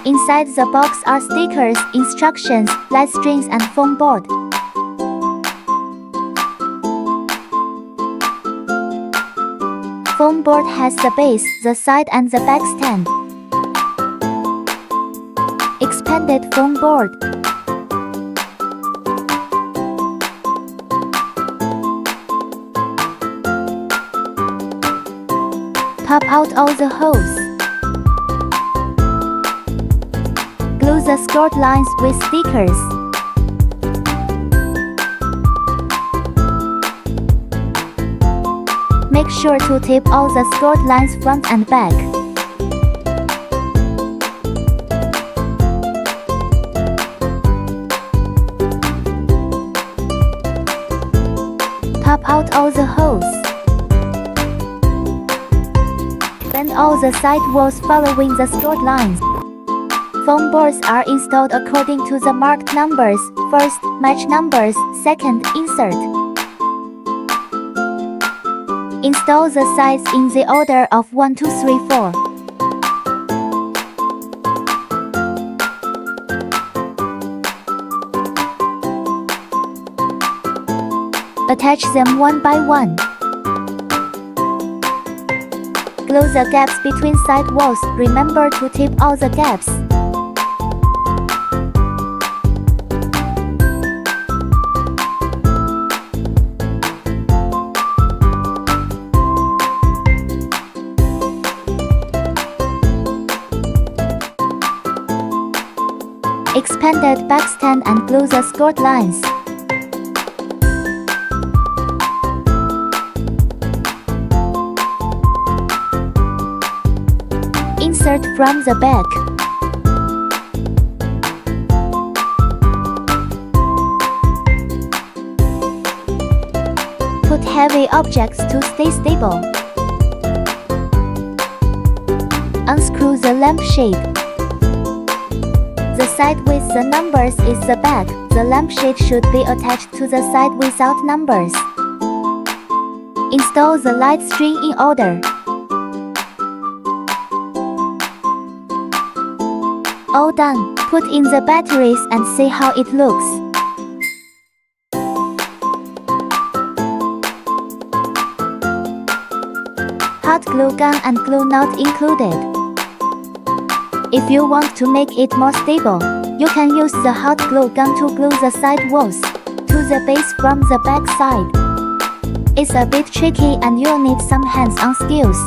Inside the box are stickers, instructions, light strings and foam board. Foam board has the base, the side and the back stand. Expanded foam board. Pop out all the holes. Glue the scored lines with stickers. Make sure to tape all the scored lines front and back. Pop out all the holes. Bend all the side walls following the scored lines. Foam boards are installed according to the marked numbers. First, match numbers. Second, insert. Install the sides in the order of 1, 2, 3, 4. Attach them one by one. Glue the gaps between side walls. Remember to tape all the gaps. Expanded backstand and glue the scored lines. Insert from the back. Put heavy objects to stay stable. Unscrew the lampshade. The side with the numbers is the back. The lampshade should be attached to the side without numbers. Install the light string in order. All done. Put in the batteries and see how it looks. Hot glue gun and glue not included. If you want to make it more stable, you can use the hot glue gun to glue the side walls to the base from the back side. It's a bit tricky and you'll need some hands-on skills.